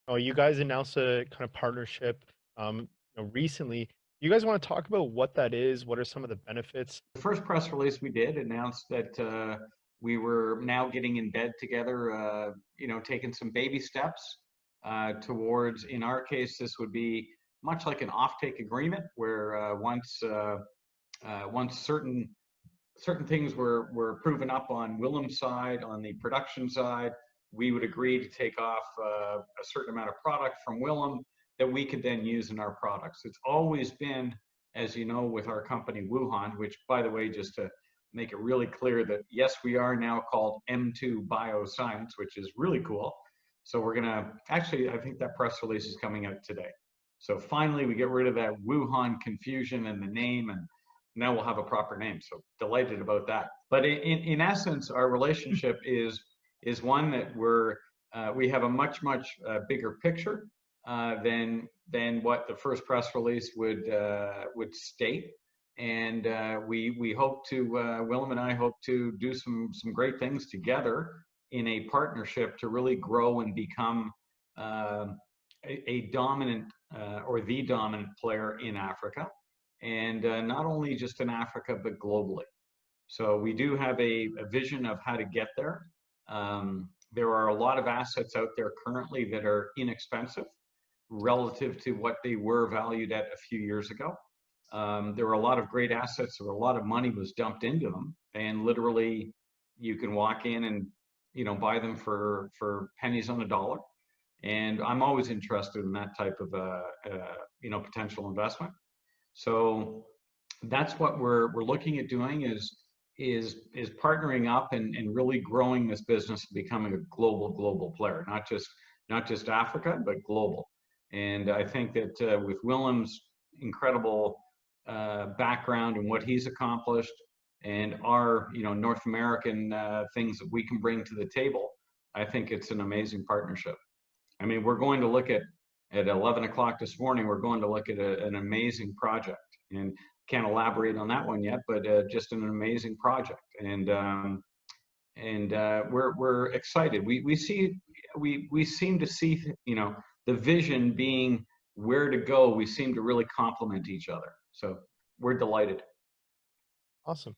Oh, you guys announced a kind of partnership, recently. You guys want to talk about what that is? What are some of the benefits? The first press release we did announced that we were now getting in bed together, taking some baby steps towards, in our case, this would be much like an offtake agreement where once certain things were proven up on Willem's side, on the production side, we would agree to take off a certain amount of product from Willem that we could then use in our products. It's always been, as you know, with our company Wuhan, which, by the way, just to make it really clear that yes, we are now called M2 Bioscience, which is really cool. So we're gonna actually, I think that press release is coming out today. So finally, we get rid of that Wuhan confusion and the name, and now we'll have a proper name. So delighted about that. But in essence, our relationship is one that we have a much bigger picture than what the first press release would state. And we hope to Willem and I hope to do some great things together in a partnership to really grow and become a dominant or the dominant player in Africa, and not only just in Africa but globally. So we do have a vision of how to get there. There are a lot of assets out there currently that are inexpensive relative to what they were valued at a few years ago. There were a lot of great assets, where a lot of money was dumped into them, and literally you can walk in and buy them for pennies on the dollar. And I'm always interested in that type of potential investment. So that's what we're looking at doing is partnering up and really growing this business, becoming a global player, not just Africa but global. And I think that with Willem's incredible background and what he's accomplished, and our North American things that we can bring to the table, I think it's an amazing partnership. I mean, we're going to look at 11 o'clock this morning. We're going to look at an amazing project, and can't elaborate on that one yet, but just an amazing project. And we're excited. We seem to see the vision being where to go. We seem to really complement each other. So we're delighted. Awesome.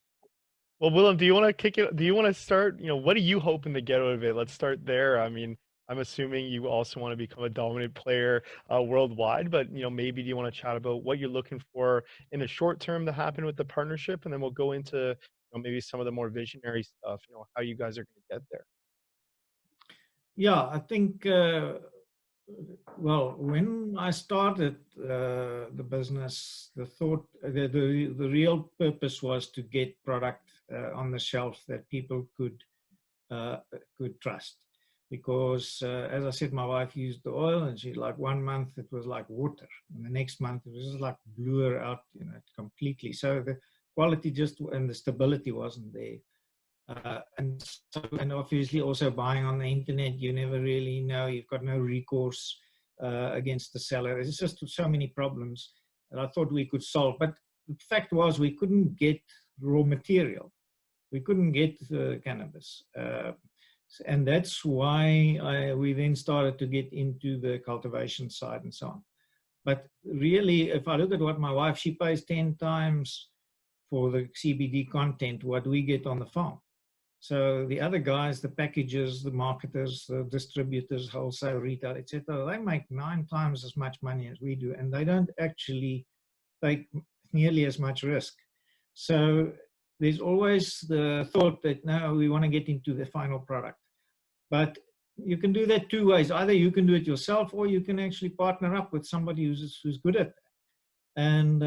Well, Willem, do you want to kick it? Do you want to start? What are you hoping to get out of it? Let's start there. I mean, I'm assuming you also want to become a dominant player worldwide, but maybe do you want to chat about what you're looking for in the short term to happen with the partnership, and then we'll go into maybe some of the more visionary stuff. How you guys are going to get there. Yeah, I think, well, when I started the business, the thought, the real purpose was to get product on the shelf that people could trust. Because, as I said, my wife used the oil, and she, like, 1 month it was like water, and the next month it was just like blew her out, completely. So the quality and the stability wasn't there. And obviously also buying on the internet, you never really know, you've got no recourse against the seller. There's just so many problems that I thought we could solve. But the fact was, we couldn't get raw material. We couldn't get cannabis. And that's why we then started to get into the cultivation side and so on. But really, if I look at what my wife, she pays 10 times for the CBD content what we get on the farm. So the other guys, the packagers, the marketers, the distributors, wholesale, retail, etc., they make 9 times as much money as we do, and they don't actually take nearly as much risk. So there's always the thought that, no, we want to get into the final product. But you can do that 2 ways. Either you can do it yourself, or you can actually partner up with somebody who's good at that. And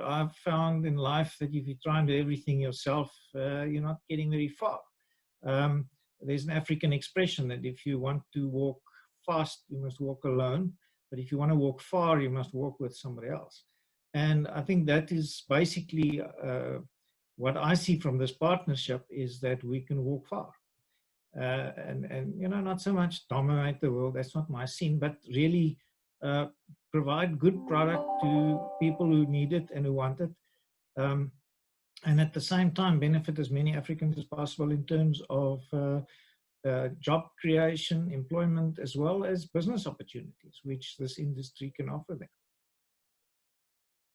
I've found in life that if you try and do everything yourself, you're not getting very far. There's an African expression that if you want to walk fast, you must walk alone. But if you want to walk far, you must walk with somebody else. And I think that is basically what I see from this partnership, is that we can walk far. Not so much dominate the world, that's not my scene, but really provide good product to people who need it and who want it, and at the same time benefit as many Africans as possible in terms of job creation, employment, as well as business opportunities, which this industry can offer them.